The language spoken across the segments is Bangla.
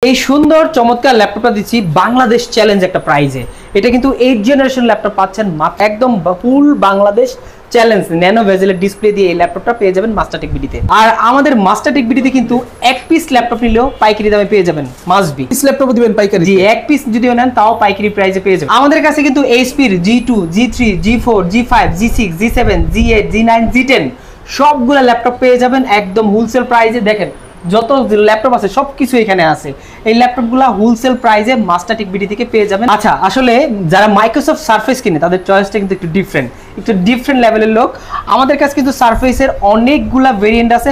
এই সুন্দর চমৎকার ল্যাপটপটা দিচ্ছি বাংলাদেশ চ্যালেঞ্জ একটা প্রাইজে। এটা কিন্তু 8 জেনারেশন ল্যাপটপ পাচ্ছেন একদম ফুল বাংলাদেশ চ্যালেঞ্জ ন্যানো ভেজেলের ডিসপ্লে দিয়ে এই ল্যাপটপটা পেয়ে যাবেন মাস্টারটেক বিডিতে। আর আমাদের মাস্টারটেক বিডিতে কিন্তু এক পিস ল্যাপটপ নিলেও পাইকারি দামে পেয়ে যাবেন। মাস্ট বি পিস ল্যাপটপ দিবেন পাইকারি? জি, এক পিস যদিও নেন তাও পাইকারি প্রাইসে পেয়ে যাবেন। আমাদের কাছে কিন্তু এইচপির G2, G3, G4, G5, G6, G7, G8, G9, G10 সবগুলা ল্যাপটপ পেয়ে যাবেন একদম হোলসেল প্রাইসে। দেখেন যত ল্যাপটপ আছে সবকিছু এখানে আছে। এই ল্যাপটপগুলো হোলসেল প্রাইসে মাস্টারটেক বিডি থেকে পেয়ে যাবেন। আচ্ছা, আসলে যারা মাইক্রোসফট সারফেস কিনে তাদের চয়েসটা কিন্তু একটু ডিফারেন্ট লেভেলের লোক। আমাদের কাছে কিন্তু সারফেসের অনেকগুলা ভেরিয়েন্ট আছে।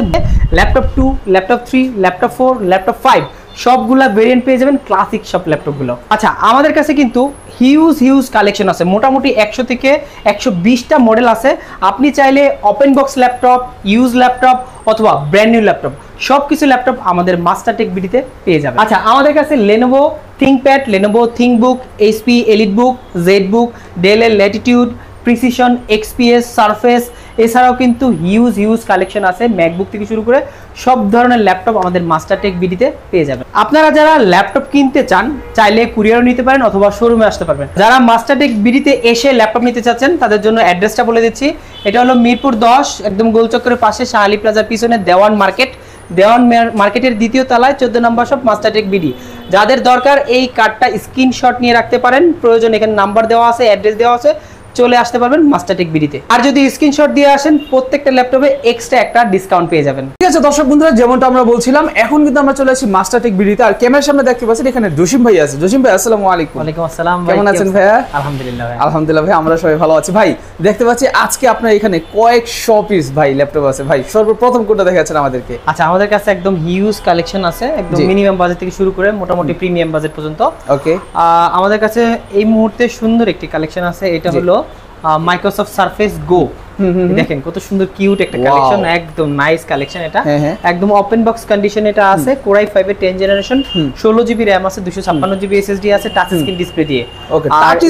ল্যাপটপ 2, ল্যাপটপ 3, ল্যাপটপ 4, ল্যাপটপ 5 সবগুলা ভেরিয়েন্ট পেয়ে যাবেন ক্লাসিক সব ল্যাপটপগুলো। আচ্ছা, আমাদের কাছে কিন্তু হিউজ কালেকশন আছে, মোটামুটি 100 থেকে 120টা মডেল আছে। আপনি চাইলে open box laptop, use laptop অথবা ব্র্যান্ড নিউ ল্যাপটপ সবকিছু ল্যাপটপ আমাদের মাস্টারটেক বিডিতে পেয়ে যাবেন। আচ্ছা, আমাদের কাছে Lenovo ThinkPad, Lenovo ThinkBook, HP EliteBook, ZBook, ডেলের ল্যাটিটিউড, প্রিসিশন, এক্সপিএস, সারফেস এছাড়াও কিন্তু হিউজ কালেকশন আছে। ম্যাকবুক থেকে শুরু করে সব ধরনের ল্যাপটপ আমাদের মাস্টারটেক বিডিতে পেয়ে যাবেন। আপনারা যারা ল্যাপটপ কিনতে চান চাইলে কুরিয়ারও নিতে পারেন অথবা শোরুমে আসতে পারবেন। যারা মাস্টারটেক বিডিতে এসে ল্যাপটপ নিতে চাচ্ছেন তাদের জন্য অ্যাড্রেসটা বলে দিচ্ছি। এটা হলো মিরপুর 10, একদম গোলচক্করের পাশে শাহালি প্লাজার পিছনে দেওয়ান মার্কেটের দ্বিতীয় তলায় 14 নম্বর শপ মাস্টারটেক বিডি। যাদের দরকার এই কার্ডটা স্ক্রিনশট নিয়ে রাখতে পারেন, প্রয়োজন এখানে নাম্বার দেওয়া আছে, অ্যাড্রেস দেওয়া আছে, চলে আসতে পারবেন মাস্টারটেক বিডিতে। আর যদি স্ক্রিনশট দিয়ে আসেন প্রত্যেকটা ল্যাপটপে এক্সট্রা একটা ডিসকাউন্ট পেয়ে যাবেন। ঠিক আছে দর্শক বন্ধুরা, যেমনটা আমরা বলছিলাম এখন কিন্তু আমরা চলে আসি মাস্টারটেক বিডিতে। আর ক্যামেরার সামনে দেখতে পাচ্ছেন এখানে জসিম ভাই আছে। জসিম ভাই আসসালামু আলাইকুম। ওয়ালাইকুম আসসালাম। কেমন আছেন ভাইয়া? আলহামদুলিল্লাহ ভাই। আলহামদুলিল্লাহ ভাই, আমরা সবাই ভালো আছি। ভাই দেখতে পাচ্ছি আজকে আপনার এখানে কয়েকশো পিস ভাই ল্যাপটপ আছে। ভাই সর্বপ্রথম কোনটা দেখাচ্ছেন আমাদেরকে? আচ্ছা, আমাদের কাছে একদম হিউজ কালেকশন আছে, একদম মিনিমাম বাজেট থেকে শুরু করে মোটামুটি প্রিমিয়াম বাজেট পর্যন্ত। ওকে, আমাদের কাছে এই মুহূর্তে সুন্দর একটি কালেকশন আছে। এটা হলো মাইক্রোসফট সারফেস গো। দেখেন কত সুন্দর কিউট একটা কালেকশন, একদম নাইস কালেকশন। এটা একদম ওপেন বক্স কন্ডিশন এটা আছে। কোরাই 5 এর 10 জেনারেশন, 16 জিবি র‍্যাম আছে, 256 জিবি এসএসডি আছে, টাচ স্ক্রিন ডিসপ্লে দিয়ে। ওকে, টাচ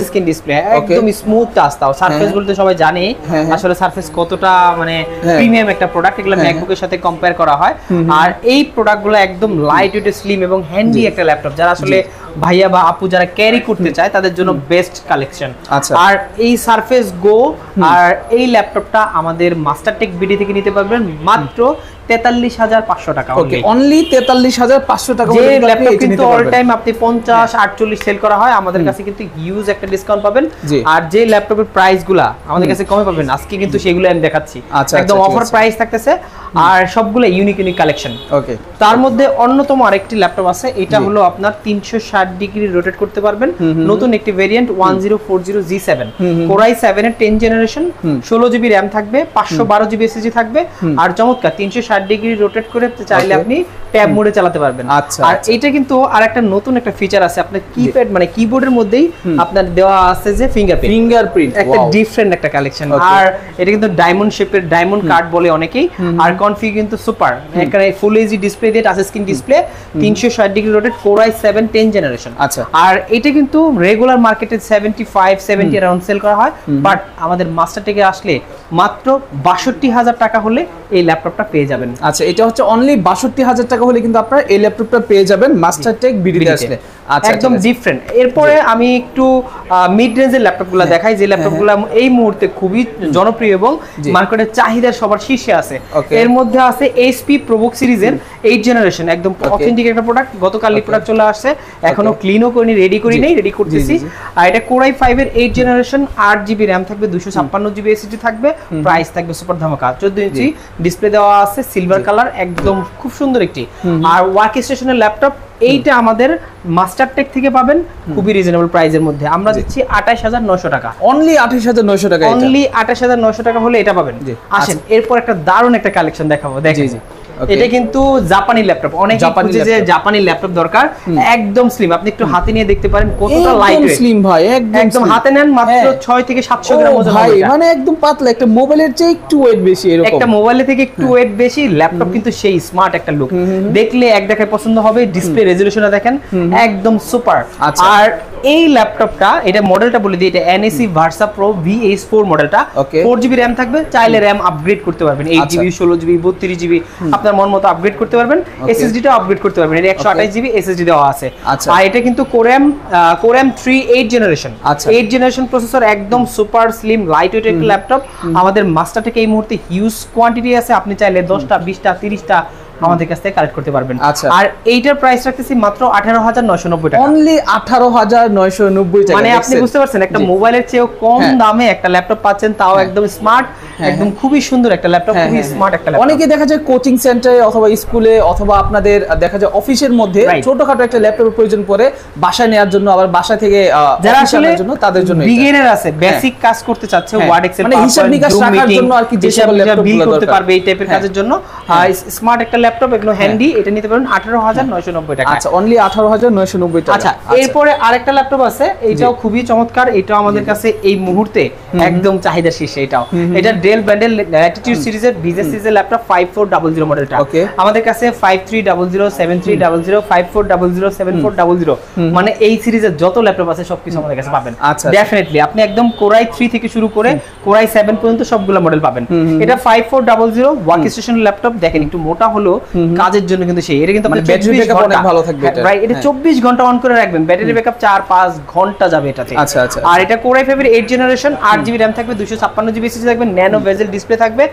স্ক্রিন ডিসপ্লে একদম স্মুথ টাচ। তাও সারফেস বলতে সবাই জানে আসলে সারফেস কতটা মানে প্রিমিয়াম একটা প্রোডাক্ট। এগুলো ম্যাকবুকের সাথে কম্পেয়ার করা হয়। আর এই প্রোডাক্টগুলো একদম লাইট ওয়েট, স্লিম এবং হ্যান্ডি একটা ল্যাপটপ। যারা আসলে ভাইয়া বা আপু যারা ক্যারি করতে চায় তাদের জন্য বেস্ট কালেকশন। আর এই সারফেস গো আর এই ল্যাপটপটা আমাদের মাস্টারটেক বিডি থেকে নিতে পারবেন মাত্র 43,500 টাকা। ওকে, অনলি 43,500 টাকা। যে ল্যাপটপ কিন্তু অল টাইম আপনি 50-48 সেল করা হয়, আমাদের কাছে কিন্তু হিউজ একটা ডিসকাউন্ট পাবেন। আর যে ল্যাপটপের প্রাইসগুলো আমাদের কাছে কমে পাবেন আজকে কিন্তু সেগুলো আমি দেখাচ্ছি। একদম অফার প্রাইস থাকতেছে আর সবগুলো ইউনিক কালেকশন। ওকে, তার মধ্যে অন্যতম আরেকটি ল্যাপটপ আছে। এটা হলো আপনার 360 ডিগ্রি রোটেট করতে পারবেন। নতুন একটি ভেরিয়েন্ট 1040 G7, কোরাই 7 এর 10 জেনারেশন, 16 জিবি র‍্যাম থাকবে, 512 জিবি এসএসডি থাকবে। আর চমৎকার 360 ডিগ্রি রোটেট করে চাইলে আপনি ট্যাব মোডে চালাতে পারবেন। আর এটা কিন্তু আরেকটা নতুন একটা ফিচার আছে, আপনার কিপ্যাড মানে কিবোর্ডের মধ্যেই আপনার দেওয়া আছে যে ফিঙ্গারপ্রিন্ট, একটা ডিফারেন্ট একটা কালেকশন। আর এটা কিন্তু ডায়মন্ড শেপের, ডায়মন্ড কাট বলে অনেকেই। আর কনফিগ কিন্তু সুপার, এখানে ফুল এইচডি ডিসপ্লে দিয়ে touch screen display, 360 degree rotate, core i 7 10 generation. আচ্ছা, আর এটা কিন্তু রেগুলার মার্কেটে 75-70 অ্যারাউন্ড সেল করা হয়, বাট আমাদের মাস্টারটেকে আসলে মাত্র 62,000 টাকা হলে এই ল্যাপটপটা পেয়ে যাবেন। আচ্ছা, এটা হচ্ছে অনলি 62,000 টাকা হলে কিন্তু আপনারা এই ল্যাপটপটা পেয়ে যাবেন মাস্টারটেক বিডিতে আসলে। আচ্ছা, একদম ডিফারেন্ট। এরপরে আমি একটু মিড রেঞ্জের ল্যাপটপগুলো দেখাই, যে ল্যাপটপগুলো এই মুহূর্তে খুবই জনপ্রিয় এবং মার্কেটের চাহিদার সবার শীর্ষে আছে। এর মধ্যে আছে এইচপি প্রোবুক সিরিজের 8 জেনারেশন, একদম অথেন্টিক একটা প্রোডাক্ট। গতকাল এই প্রোডাক্ট চলে আসছে, এখনো ক্লিনও করিনি, রেডি করতেছি। আর এটা কোরাই 5 এর 8 জেনারেশন, 8 জিবি র‍্যাম থাকবে, 256 জিবি এসএসডি থাকবে। প্রাইস থাকবে সুপার ধামাকা, 14 ইঞ্চি ডিসপ্লে দেওয়া আছে, সিলভার কালার, একদম খুব সুন্দর একটি। আর ওয়ার্ক স্টেশনের ল্যাপটপ এইটা আমাদের মাস্টারটেক থেকে পাবেন খুবই রিজনেবল প্রাইসের মধ্যে। আমরা দিচ্ছি 28,900 টাকা। অনলি 28,900 টাকা। অনলি 28,900 টাকা হলে এটা পাবেন। আসেন এরপর একটা দারুণ একটা কালেকশন দেখাবো। দেখেন এটা কিন্তু জাপানি ল্যাপটপ। অনেক যে জাপানি ল্যাপটপ দরকার, একদম স্লিম। আপনি একটু হাতে নিয়ে দেখতে পারেন কতটা লাইট ওয়েট। স্লিম ভাই, একদম হাতে নেন মাত্র 6 থেকে 700 গ্রাম ওজন ভাই, মানে একদম পাতলা, একটা মোবাইলের চেয়ে একটু ওয়েট বেশি, এরকম একটা মোবাইলের থেকে একটু ওয়েট বেশি। ল্যাপটপ কিন্তু সেই স্মার্ট একটা লুক, দেখলে এক দেখায় পছন্দ হবে। ডিসপ্লে রেজোলিউশনটা দেখেন একদম সুপার। আর এই ল্যাপটপটা, এটা মডেলটা বলে দিই, এটা NSE Versa Pro VH4 মডেলটা। 4 জিবি র‍্যাম থাকবে, চাইলে র‍্যাম আপগ্রেড করতে পারবেন। 8 জিবি, 16 জিবি, 32 জিবি আপনার আপনার মন মতো আপগ্রেড করতে পারবেন। এসএসডি টা আপগ্রেড করতে পারবেন, এটা 128 জিবি এসএসডি দেওয়া আছে। আর এটা কিন্তু Core M3 8 generation, 8 generation processor, একদম সুপার স্লিম লাইট ওয়েট একটা ল্যাপটপ। আমাদের মাস্টার থেকে এই মুহূর্তে হিউজ কোয়ান্টিটি আছে, আপনি চাইলে 10টা 20টা 30টা আমাদের কাছ থেকে কালেক্ট করতে পারবেন। আর এইটার প্রাইস রাখতেছি মাত্র 18990 টাকা, অনলি 18990 টাকা। মানে আপনি বুঝতে পারছেন একটা মোবাইলের চেয়েও কম দামে একটা ল্যাপটপ পাচ্ছেন, তাও একদম স্মার্ট, একদম খুবই সুন্দর একটা ল্যাপটপ, খুবই স্মার্ট একটা ল্যাপটপ। অনেকে দেখা যায় কোচিং সেন্টারে অথবা স্কুলে অথবা আপনাদের দেখা যায় অফিসের মধ্যে ছোটখাটো একটা ল্যাপটপের প্রয়োজন পড়ে বাসায় নেওয়ার জন্য, আবার বাসা থেকে যারা আসলে জন্য তাদের জন্য বিগিনার আছে, বেসিক কাজ করতে চাচ্ছে, ওয়ার্ড এক্সেল মানে হিসাব নিকাশ রাখার জন্য আর কি, যে সকল ল্যাপটপ বিল করতে পারবে এই টাইপের কাজের জন্য স্মার্ট একটা ল্যাপটপ, এগুলো হ্যান্ডি, এটা নিতে পারেন 18990 টাকা। আচ্ছা, অনলি 18990 টাকা। আচ্ছা, এরপরে আরেকটা ল্যাপটপ আছে, এটাও খুবই চমৎকার, এটাও আমাদের কাছে এই মুহূর্তে একদম চাহিদা শীর্ষে। এটাও এটা ডেল ব্র্যান্ডের ল্যাটিটিউড সিরিজের বিজনেস সিরিজের ল্যাপটপ 5400 মডেলটা আমাদের কাছে 5300 7300 5400 7400, মানে এই সিরিজের যত ল্যাপটপ আছে সবকিছু আমাদের কাছে পাবেন। ডেফিনেটলি আপনি একদম কোরাই 3 থেকে শুরু করে কোরাই 7 পর্যন্ত সবগুলো মডেল পাবেন। এটা 5400 ওয়ার্ক স্টেশন ল্যাপটপ, দেখেন একটু মোটা হলো কাজের জন্য কিন্তু সেই, এটা কিন্তু মানে ব্যাটারি ব্যাকআপ অনেক ভালো থাকবে এটা, রাইট, এটা 24 ঘন্টা অন করে রাখবেন, ব্যাটারি ব্যাকআপ 4-5 ঘন্টা যাবে এটাতে। আচ্ছা আচ্ছা। আর এটা কোরাই 5 এর 8 জেনারেশন, 8GB RAM থাকবে, 256GB SSD থাকবে, ন্যানো বেজেল ডিসপ্লে থাকবে,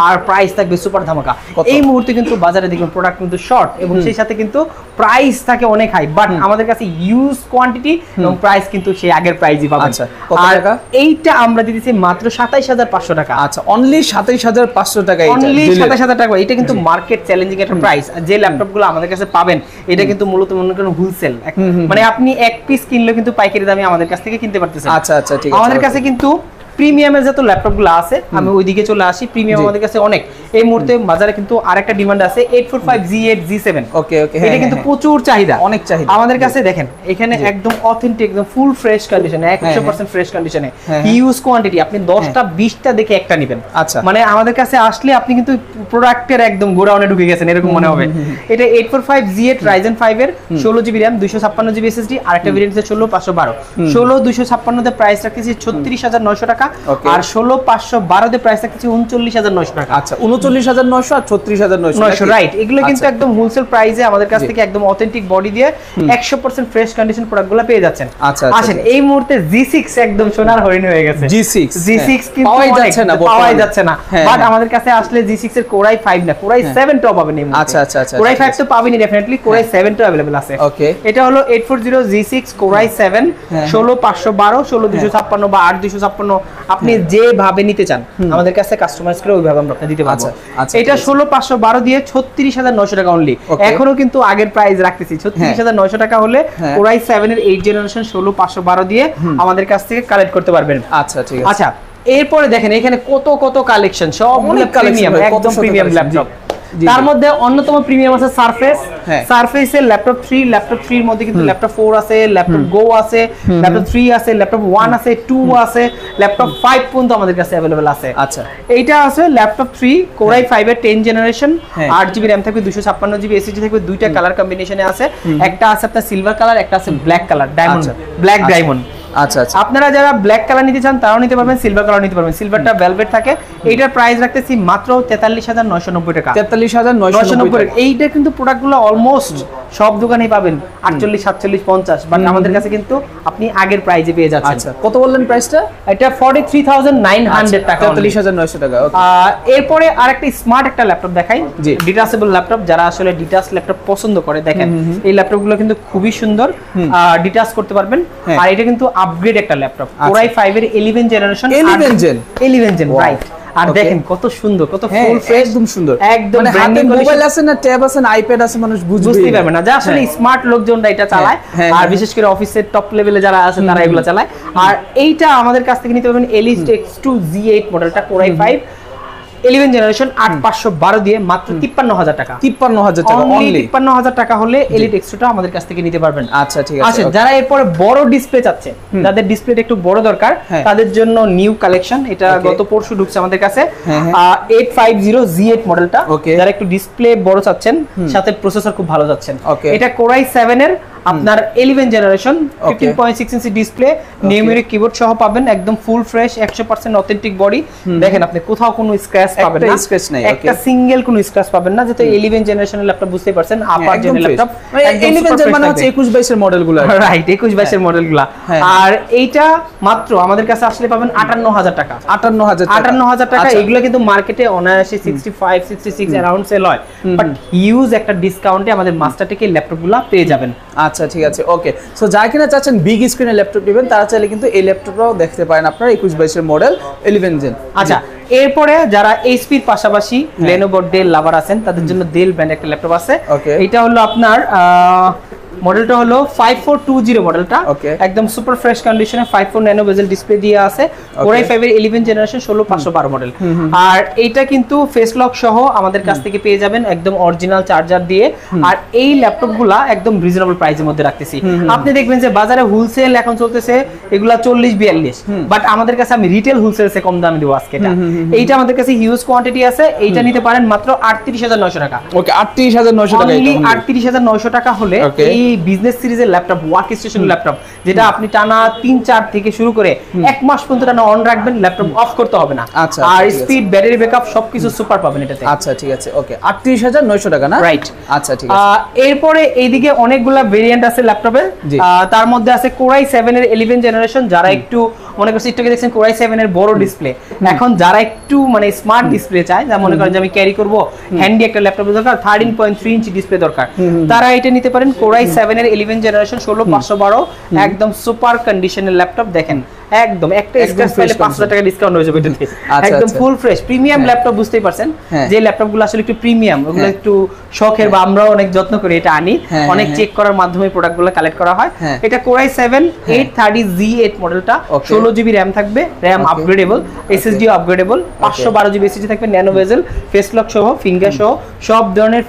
আর প্রাইস থাকবে সুপার ধামাকা। এই মুহূর্তে কিন্তু বাজারে দেখবেন প্রোডাক্ট কিন্তু শর্ট, এবং সেই সাথে কিন্তু প্রাইস থাকে অনেক হাই, বাট আমাদের কাছে ইউজ কোয়ান্টিটি এবং প্রাইস কিন্তু সেই আগের প্রাইসই পাবেন। আচ্ছা, কত টাকা? এইটা আমরা দিতেছি মাত্র 27500 টাকা। আচ্ছা, অনলি 27500 টাকা, অনলি 27000 টাকা। এটা কিন্তু মার্কেট চ্যালেঞ্জিং একটা প্রাইস। যে ল্যাপটপগুলো আমাদের কাছে পাবেন, এটা কিন্তু মূলত মনে করেন হোলসেল, মানে আপনি এক পিস কিনলে কিন্তু পাইকারি দামে আমাদের কাছ থেকে কিনতে পারতেছেন। আচ্ছা আচ্ছা, ঠিক আছে। আমাদের কাছে কিন্তু প্রিমিয়ামের যত ল্যাপটপগুলো আছে, আমি ওইদিকে চলে আসি। প্রিমিয়াম আমাদের কাছে অনেক, এই মুহূর্তে বাজারে কিন্তু আরেকটা ডিমান্ড আছে 845 G8 G7। ওকে ওকে, এটা কিন্তু প্রচুর চাহিদা, অনেক চাহিদা আমাদের কাছে। দেখেন এখানে একদম অথেন্টিক, একদম ফুল ফ্রেশ কন্ডিশনে, 100% ফ্রেশ কন্ডিশনে, হিউজ কোয়ান্টিটি, আপনি 10টা 20টা দেখে একটা নেবেন। আচ্ছা, মানে আমাদের কাছে আসলে আপনি কিন্তু প্রোডাক্টের একদম গোডাউনে ঢুকে গেছেন এরকম মনে হবে। এটা 845 G8 Ryzen 5 এর 16GB RAM 256GB SSD, আরেকটা ভেরিয়েন্ট আছে 16212। 16256 তে প্রাইস রাখতেছি 36900 টাকা, আর 16512 তে প্রাইস রাখতেছি 39900 টাকা। আচ্ছা, 39900 আর 36900, রাইট। এগুলো কিন্তু একদম হোলসেল প্রাইসে আমাদের কাছ থেকে একদম অথেন্টিক বডি দিয়ে 100% ফ্রেশ কন্ডিশন প্রোডাক্টগুলো পেয়ে যাচ্ছেন। আচ্ছা, আসেন এই মুহূর্তে G6 একদম সোনার হরিণ হয়ে গেছে। G6 কিন্তু পাওয়াই যাচ্ছে না, বাট আমাদের কাছে আসলে G6 এর কোরাই 5 না, কোরাই 7 টাও পাবেন এই মুহূর্তে। আচ্ছা আচ্ছা আচ্ছা, কোরাই 5 তো পাবেনই ডেফিনেটলি, কোরাই 7 টাও अवेलेबल আছে। ওকে, এটা হলো 840 G6 কোরাই 7 16512 16256 বা 8256, আপনি যেভাবে নিতে চান আমাদের কাছে কাস্টমাইজ করে ওইভাবে আমরা আপনাকে দিতে পারবো। এটা 16512 দিয়ে 36900 টাকা অনলি। এখনো কিন্তু আগের প্রাইস রাখতেছি 36900 টাকা হলে কোরাই 7 এর 8 জেনারেশন 16512 দিয়ে আমাদের কাছ থেকে কালেক্ট করতে পারবেন। আচ্ছা ঠিক আছে। আচ্ছা, এরপরে দেখেন এখানে কত কত কালেকশন, সব অনেক প্রিমিয়াম, একদম প্রিমিয়াম ল্যাপটপ। তার মধ্যে অন্যতম প্রিমিয়াম আছে সারফেস। সারফেসের ল্যাপটপ 3, ল্যাপটপ 3 এর মধ্যে কিন্তু ল্যাপটপ 4 আছে, ল্যাপটপ গো আছে, ল্যাপটপ 3 আছে, ল্যাপটপ 1 আছে, 2 আছে, ল্যাপটপ 5 পর্যন্ত আমাদের কাছে अवेलेबल আছে। আচ্ছা, এইটা আছে ল্যাপটপ 3 কোরাই 5 এর 10 জেনারেশন, 8GB RAM থাকবে, 256GB SSD থাকবে, দুইটা কালার কম্বিনেশনে আছে, একটা আছে আপনার সিলভার কালার, একটা আছে black colour, diamond, black diamond. আচ্ছা আচ্ছা, আপনারা যারা ব্ল্যাক কালার নিতে চান তারাও নিতে পারবেন, সিলভার কালার নিতে পারবেন। সিলভারটা ভেলভেট থাকে, এইটার প্রাইস রাখতেছি মাত্র 43990 টাকা। 43990। এইটা কিন্তু প্রোডাক্টগুলো অলমোস্ট সব দোকানেই পাবেন 48 47 50, বাট আমাদের কাছে কিন্তু আপনি আগের প্রাইসে পেয়ে যাচ্ছেন। আচ্ছা, কত বললেন প্রাইসটা? এটা 43900 টাকা, 43900 টাকা। এরপরে আরেকটা স্মার্ট একটা ল্যাপটপ দেখাই, ডিটাচেবল ল্যাপটপ। যারা আসলে ডিটাচ ল্যাপটপ পছন্দ করে, দেখেন এই ল্যাপটপগুলো কিন্তু খুবই সুন্দর, ডিটাচ করতে পারবেন। আর এটা কিন্তু আপগ্রেড একটা ল্যাপটপ, কোরাই 5 এর 11 জেনারেশন, 11 জেন, রাইট। আর দেখেন কত সুন্দর, কত ফুল ফ্রেশ, একদম সুন্দর, একদম মানে হাতে মোবাইল আছে না, ট্যাব আছে না, আইপ্যাড আছে, মানুষ বুঝতেই পারবে না যে আসলে স্মার্ট লোকজনরা এটা চালায়। আর বিশেষ করে অফিসের টপ লেভেলে যারা আছে তারা এগুলো চালায়। আর এইটা আমাদের কাছ থেকে নিতে পারবেন Elite X2 G8 মডেলটা, কোরাই 5 11 জেনারেশন, 8512 দিয়ে মাত্র 53000 টাকা। 53000 টাকা অনলি, 53000 টাকা হলে এলিট এক্সট্রাটা আমাদের কাছ থেকে নিতে পারবেন। আচ্ছা ঠিক আছে। আচ্ছা, যারা এরপরে বড় ডিসপ্লে চাচ্ছে, যাদের ডিসপ্লেটা একটু বড় দরকার, তাদের জন্য নিউ কালেকশন, এটা গত পরশু ঢুকছে আমাদের কাছে, 850 G8 মডেলটা। যারা একটু ডিসপ্লে বড় চাচ্ছেন, সাথে প্রসেসর খুব ভালো চাচ্ছেন, এটা কোরাই 7 এর আপনার 11 generation 15.6 inch display, numeric keyboard সহ পাবেন, একদম ফুল ফ্রেশ 100% অথেন্টিক বডি। দেখেন আপনি কোথাও কোনো স্ক্র্যাচ পাবেন না, স্ক্র্যাচ নাই, একটা সিঙ্গেল কোনো স্ক্র্যাচ পাবেন না, যেটা 11 জেনারেশনের ল্যাপটপ বুঝতে পারছেন, আপার জেনারেল ল্যাপটপ। মানে 11 মানে হচ্ছে 21-22 এর মডেলগুলো, রাইট, 21-22 এর মডেলগুলো। আর এইটা মাত্র আমাদের কাছে আসলে পাবেন 58000 টাকা। 58000 টাকা। এগুলো কিন্তু মার্কেটে অনায়াসে 65 66 অ্যারাউন্ড সেল হয়, বাট হিউজ একটা ডিসকাউন্টে আমাদের মাস্টারটেক এর ল্যাপটপগুলো পেয়ে যাবেন। আচ্ছা ঠিক আছে, ওকে। সো যারা কিনা চাচ্ছেন বিগ স্ক্রিনের ল্যাপটপ নেবেন, তারা চাইলে কিন্তু এই ল্যাপটপটাও দেখতে পারেন আপনারা, 21-22 এর মডেল 11 জেন। আচ্ছা, এরপরে যারা এইচপির পাশাপাশি লেনোভো ডেল লাভার আছেন, তাদের জন্য ডেল ব্র্যান্ড একটা ল্যাপটপ আছে। এটা হলো আপনার মডেলটা হলো 5420 মডেলটা, একদম সুপার ফ্রেশ কন্ডিশনে 54 ন্যানো বেজেল ডিসপ্লে দিয়ে আছে, Core i5 এর 11 জেনারেশন 16512 মডেল। আর এইটা কিন্তু ফেস লক সহ আমাদের কাছ থেকে পেয়ে যাবেন, একদম অরিজিনাল চার্জার দিয়ে। আর এই ল্যাপটপগুলা একদম রিজনেবল প্রাইসের মধ্যে রাখতেছি। আপনি দেখবেন যে বাজারে হোলসেল এখন চলতেছে এগুলা 40-42, বাট আমাদের কাছে আমি রিটেল হোলসেলসে কম দামে দেব আজকে। এইটা আমাদের কাছে হিউজ কোয়ান্টিটি আছে, এইটা নিতে পারেন মাত্র 38900 টাকা। ওকে, 38900 টাকা। অনলি 38900 টাকা হলে এই বিজনেস সিরিজের ল্যাপটপ, ওয়ার্ক স্টেশন ল্যাপটপ, যেটা আপনি টানা 3-4 থেকে শুরু করে 1 মাস পর্যন্ত টানা অন রাখবেন, ল্যাপটপ অফ করতে হবে না। আর স্পিড, ব্যাটারি ব্যাকআপ সবকিছু সুপার পাবেন এটাতে। আচ্ছা ঠিক আছে, ওকে, 38900 টাকা না? রাইট, আচ্ছা ঠিক আছে। এরপরে এইদিকে অনেকগুলা ভেরিয়েন্ট আছে ল্যাপটপের, তার মধ্যে আছে Core i7 এর 11 জেনারেশন। যারা একটু মনে করছে, একটু দেখছেন Core i7 এর বড় ডিসপ্লে, এখন যারা একটু মানে স্মার্ট ডিসপ্লে চায়, যা মনে করেন যে আমি ক্যারি করব, হ্যান্ডি একটা ল্যাপটপ দরকার, 13.3 ইঞ্চি ডিসপ্লে দরকার, তারা এটা নিতে পারেন। Core i7 এর 11 জেনারেশন 16512, একদম সুপার কন্ডিশনের ল্যাপটপ। দেখেন একদম একটা স্ক্র্যাচ পাইলে 5000 টাকা ডিসকাউন্ট হয়ে যাবে এটাতে, একদম ফুল ফ্রেশ প্রিমিয়াম ল্যাপটপ। বুঝতেই পারছেন যে ল্যাপটপগুলো আসলে একটু প্রিমিয়াম, ওগুলো একটু শখের, বা আমরাও অনেক যত্ন করে এটা আনি, অনেক চেক করার মাধ্যমে প্রোডাক্টগুলো কালেক্ট করা হয়। এটা Core i7 830Z8 মডেলটা, 16GB RAM থাকবে, RAM upgradeable, SSD upgradeable, 512GB SSD থাকবে, ন্যানো বেজেল, ফেস লক সহ, ফিঙ্গার সহ সব ধরনের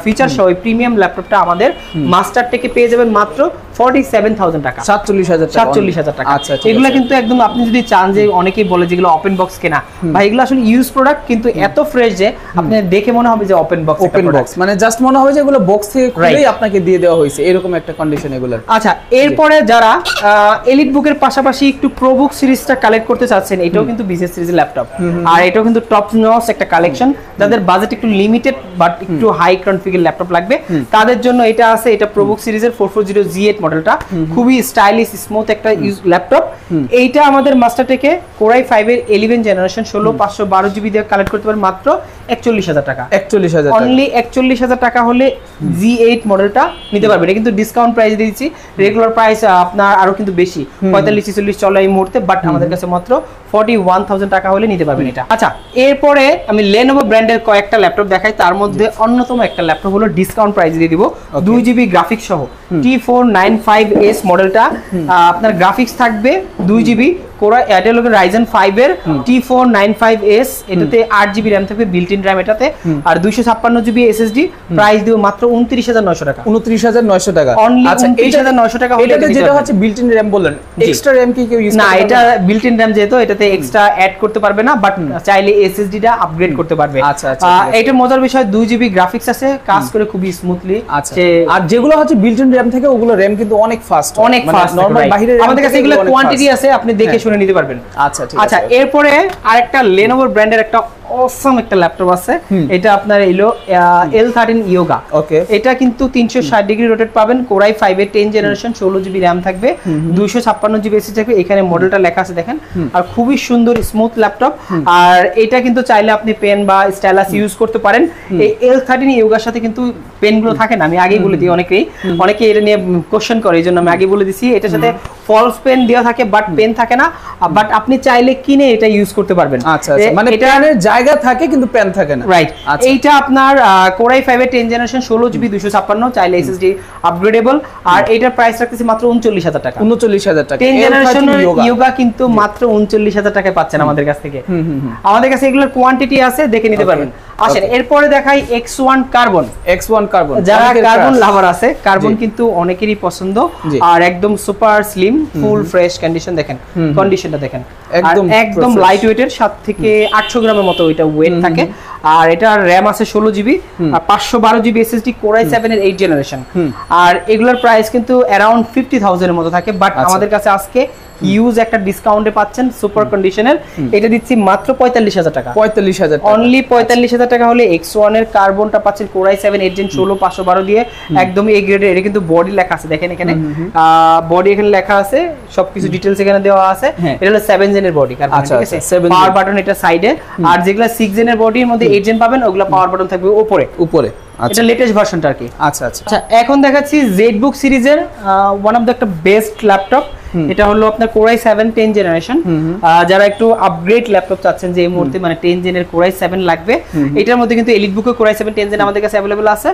ফিচার সহ এই প্রিমিয়াম ল্যাপটপটা আমাদের মাস্টারটেকে পেয়ে যাবেন মাত্র 47000 টাকা, 47000 টাকা। আচ্ছা, এগুলা কিন্তু একদম আপনি যদি চান, যে অনেকেই বলে যেগুলো ওপেন বক্স কেনা, ভাই এগুলো আসলে ইউজ প্রোডাক্ট, কিন্তু এত ফ্রেশ যে আপনি দেখে মনে হবে যে ওপেন বক্স, মানে জাস্ট মনে হবে যে এগুলো বক্স থেকে খুলেই আপনাকে দিয়ে দেওয়া হয়েছে, এরকম একটা কন্ডিশন এগুলো। আচ্ছা, এরপরে যারা এলিট বুকের পাশাপাশি একটু প্রোবুক সিরিজটা কালেক্ট করতে চাচ্ছেন, এটাও কিন্তু বিজনেস সিরিজের ল্যাপটপ, আর এটাও কিন্তু টপ নচ একটা কালেকশন। যাদের বাজেট একটু লিমিটেড বাট একটু হাই কনফিগার ল্যাপটপ লাগবে, তাদের জন্য এটা আছে। এটা প্রোবুক সিরিজের 4408 মডেলটা, খুবই স্টাইলিশ স্মুথ একটা ল্যাপটপ। এইটা আমাদের মাস্টারটেকে Core i5 এর 11 জেনারেশন 16512GB দিয়ে কালেক্ট করতে পারেন মাত্র 41000 টাকা। 41000, অনলি 41000 টাকা হলে G8 মডেলটা নিতে পারবেন। এটা কিন্তু ডিসকাউন্ট প্রাইস দিয়েছি, রেগুলার প্রাইস আপনার আরো কিন্তু বেশি 45-46 চলে এই মুহূর্তে, বাট আমাদের কাছে মাত্র 41000 টাকা হলে নিতে পারবেন এটা। আচ্ছা, এরপরে আমি Lenovo ব্র্যান্ডের কয়েকটা ল্যাপটপ দেখাই, তার মধ্যে অন্যতম একটা ল্যাপটপ হলো ডিসকাউন্ট প্রাইস দিয়ে দিব, 2GB গ্রাফিক্স সহ T495S মডেলটা। আপনার গ্রাফিক্স থাকবে 2GB, এটা হলো Ryzen 5 এর T495S, এটাতে 8GB RAM থাকবে, বিল্ট ইন RAM এটাতে, আর 256GB SSD। প্রাইস দিব মাত্র 29900 টাকা। 29900 টাকা, অনলি 29900 টাকা হলে। এটাতে যেটা হচ্ছে বিল্ট ইন RAM বললেন, এক্সট্রা RAM কি কেউ ইউজ না? এটা বিল্ট ইন RAM যেহেতু, এটাতে এক্সট্রা অ্যাড করতে পারবে না, বাট চাইলে SSD টা আপগ্রেড করতে পারবে। আচ্ছা, এটা মজার বিষয়, 2GB গ্রাফিক্স আছে, কাজ করে খুবই স্মুথলি। আর যেগুলো হচ্ছে বিল্ট ইন RAM থেকে, ওগুলো RAM কিন্তু অনেক ফাস্ট, অনেক ফাস্ট। নরমাল বাইরে আমাদের কাছে এগুলো কোয়ান্টিটি আছে, আপনি দেখে শুনে নিতে পারবেন। আচ্ছা ঠিক আছে। আচ্ছা, এরপরে আরেকটা Lenovo ব্র্যান্ডের একটা অসম একটা ল্যাপটপ আছে, এটা আপনার এলো L13 Yoga। ওকে, এটা কিন্তু 360 ডিগ্রি রোটেট পাবেন, Core i5 এর 10 জেনারেশন, 16GB RAM থাকবে, 256GB SSD থাকবে, এখানে মডেলটা লেখা আছে দেখেন, আর খুবই সুন্দর স্মুথ ল্যাপটপ। আর এটা কিন্তু চাইলে আপনি পেন বা স্টাইলাস ইউজ করতে পারেন। এই L13 Yoga সাথে কিন্তু পেনগুলো থাকে না, আমি আগেই বলে দিই, অনেকে এটা নিয়ে কোশ্চেন করে, এইজন্য আমি আগে বলে দিছি, এটার সাথে ফলস পেন দেওয়া থাকে, বাট পেন থাকে না, বাট আপনি চাইলে কিনে এটা ইউজ করতে পারবেন। আচ্ছা, মানে এটার জায়গা থাকে কিন্তু পেন থাকে না, রাইট। এইটা আপনার Core i5 এর 10 জেনারেশন 16GB 256, চাইলে SSD আপগ্রেডেবল, আর এটার প্রাইস রাখতেছি মাত্র 39000 টাকা। 39000 টাকা 10 জেনারেশন Yoga কিন্তু মাত্র 39000 টাকায় পাচ্ছেন আমাদের কাছ থেকে। আমাদের কাছে এগুলোর কোয়ান্টিটি আছে, দেখে নিতে পারবেন। আসেন এরপরে দেখাই X1 কার্বন। X1 কার্বন, যারা কার্বন লাভার আছে, কার্বন কিন্তু অনেকেরই পছন্দ। আর একদম super slim, full fresh condition, দেখেন কন্ডিশনটা দেখেন, একদম লাইট ওয়েটের, 7 থেকে 800 গ্রামের মতো এটা ওয়েট থাকে। আর এটার র‍্যাম আছে 16 জিবি আর 512 জিবি এসএসডি, কোর i7 এর 8 জেনারেশন। আর এগুলোর প্রাইস কিন্তু অ্যারাউন্ড 50,000 এর মতো থাকে, বাট আমাদের কাছে আজকে ইউজ একটা ডিসকাউন্টে পাচ্ছেন সুপার কন্ডিশনের, এটা দিচ্ছি মাত্র 45,000 টাকা। 45,000 অনলি 45,000 টাকা হলে X1 এর কার্বনটা পাচ্ছেন কোর i7 8 জেন 16 512 দিয়ে, একদম এ গ্রেডের। এটা কিন্তু বডি লেখা আছে, দেখেন এখানে বডি এখানে লেখা আছে, সবকিছু ডিটেইলস এখানে দেওয়া আছে। এটা হলো 7 জেনের বডি কার্বন, ঠিক আছে? পাওয়ার বাটন এটা সাইডে, আর যেগুলা 6 জেনের বডির মধ্যে 8 জেন পাবেন, ওগুলা পাওয়ার বাটন থাকবে উপরে। এটা লেটেস্ট ভার্সনটা আর কি। আচ্ছা, এখন দেখাচ্ছি ZBook সিরিজের ওয়ান অফ দ্য একটা বেস্ট ল্যাপটপ। এটা হলো আপনার কোর i7 10 জেনারেশন। যারা একটু আপগ্রেড ল্যাপটপ চাচ্ছেন যে এই মুহূর্তে মানে 10 জেনের কোর i7 লাগবে, এটার মধ্যে কিন্তু এলিটবুক কোর i7 10 জেন আমাদের কাছে अवेलेबल আছে।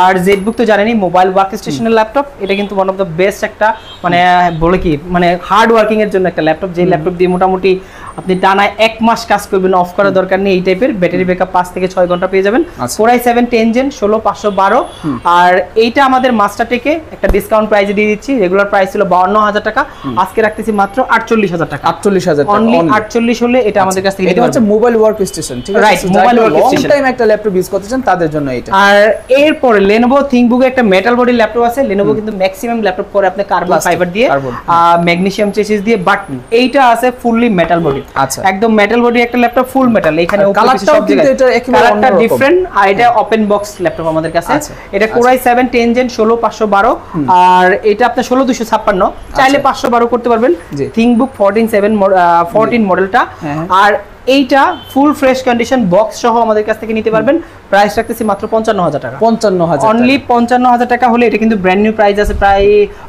আর ZBook তো জানেনই মোবাইল ওয়ার্ক স্টেশনের ল্যাপটপ, এটা কিন্তু ওয়ান অফ দ্য বেস্ট একটা মানে বলে কি মানে হার্ড ওয়ার্কিং এর জন্য একটা ল্যাপটপ, যে ল্যাপটপ দিয়ে মোটামুটি আপনি টানায় 1 মাস কাজ করবেন, অফ করার দরকার নেই। এই টাইপের ব্যাটারি ব্যাকআপ 5 থেকে 6 ঘন্টা পেয়ে যাবেন। Core i7 10 gen 16 512। আর এইটা আমাদের মাস্টারটেকে একটা ডিসকাউন্ট প্রাইসে দিয়ে দিচ্ছি। রেগুলার প্রাইস ছিল 52,000 টাকা, আজকে রাখতেছি মাত্র 48,000 টাকা। 48,000 টাকা অনলি 48 হলে এটা আমাদের কাছ থেকে এটা হচ্ছে মোবাইল ওয়ার্ক স্টেশন, ঠিক আছে? Right, mobile work station. Long time একটা ল্যাপটপ ইউজ করতে চান তাদের জন্য এটা। আর এরপরে Lenovo ThinkBook একটা মেটাল বডি ল্যাপটপ আছে। Lenovo কিন্তু ম্যাক্সিমাম ল্যাপটপ করে আপনি কার্বন ফাইবার দিয়ে, ম্যাগনেসিয়াম চেসিস দিয়ে, বাট এইটা আছে ফুললি মেটাল বডি। আচ্ছা, একদম মেটাল বডি একটা ল্যাপটপ, ফুল মেটাল। এখানে কালারটাও কিন্তু এটা একেবারে অন্য রকম, ডিফারেন্ট। আর এটা ওপেন বক্স ল্যাপটপ আমাদের কাছে। এটা কোর i7 10 জেন 16 512। আর এটা আপনার 16256, চাইলে 512 করতে পারবেন। ThinkBook 14 মডেলটা। আর এইটা ফুল ফ্রেশ কন্ডিশন বক্স সহ আমাদের কাছ থেকে নিতে পারবেন। প্রাইস রাখতেছি মাত্র 55,000 টাকা। 55,000 অনলি 55,000 টাকা হলে এটা কিন্তু ব্র্যান্ড নিউ প্রাইস আছে প্রায়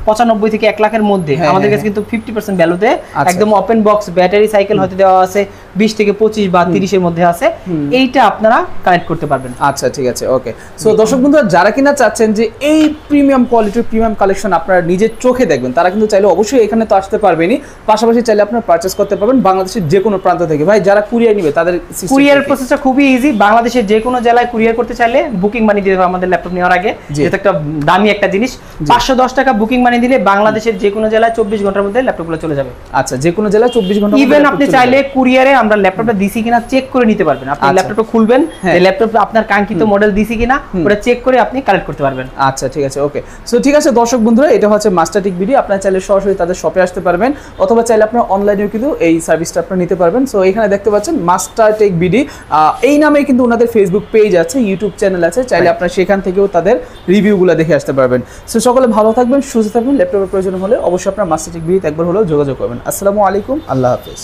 95 থেকে 1 লাখের মধ্যে। আমাদের কাছে কিন্তু 50% ভ্যালুতে একদম ওপেন বক্স, ব্যাটারি সাইকেল হতে দেওয়া আছে 20 থেকে 25 বা 30 এর মধ্যে আছে। এইটা আপনারা কানেক্ট করতে পারবেন। আচ্ছা, ঠিক আছে, ওকে। সো দর্শক বন্ধুরা, যারা কিনা চাচ্ছেন যে এই প্রিমিয়াম কোয়ালিটির প্রিমিয়াম কালেকশন আপনারা নিজের চোখে দেখবেন, তারা কিন্তু চাইলে অবশ্যই এখানে তো আসতে পারবেনই, পাশাপাশি চাইলে আপনারা পারচেজ করতে পারবেন বাংলাদেশের যে কোনো প্রান্ত থেকে। ভাই, যারা কুরিয়ার নিবে তাদের কুরিয়ার প্রসেসটা খুবই ইজি। বাংলাদেশের যে কোনো জেলায় কুরিয়ার করতে চাইলে বুকিং মানি দিতে হবে আমাদের ল্যাপটপ নেওয়ার আগে, যেটা একটা দামি একটা জিনিস। 510 টাকা বুকিং মানি দিলে বাংলাদেশের যে কোনো জেলায় 24 ঘন্টার মধ্যে ল্যাপটপগুলো চলে যাবে। আচ্ছা, যে কোনো জেলায় 24 ঘন্টা। ইভেন আপনি চাইলে কুরিয়ারে আমরা ল্যাপটপটা দিছি কিনা চেক করে নিতে পারবেন। আপনি ল্যাপটপটা খুলবেন, এই ল্যাপটপ আপনার কাঙ্ক্ষিত মডেল দিছি কিনা ওটা চেক করে আপনি কালেক্ট করতে পারবেন। আচ্ছা, ঠিক আছে, ওকে। সো ঠিক আছে দর্শক বন্ধুরা, এটা হচ্ছে মাস্টারটেক ভিডিও। আপনারা চাইলে সরাসরি তাদের শপে আসতে পারবেন, অথবা চাইলে আপনারা অনলাইনেও কিন্তু এই সার্ভিসটা আপনারা নিতে পারবেন। সো এখানে দেখতে পাচ্ছেন মাস্টারটেক ভিডিও, এই নামে কিন্তু ওনাদের ফেসবুক পেজ আছে, ইউটিউব চ্যানেল আছে, চাইলে আপনারা সেখান থেকেও তাদের রিভিউগুলো দেখে আসতে পারবেন। সো সকলে ভালো থাকবেন, সুস্থ থাকবেন। ল্যাপটপের প্রয়োজন হলে অবশ্যই আপনারা মাস্টারটেক ভিডিওতে একবার হলেও যোগাযোগ করবেন। আসসালামু আলাইকুম, আল্লাহ হাফেজ।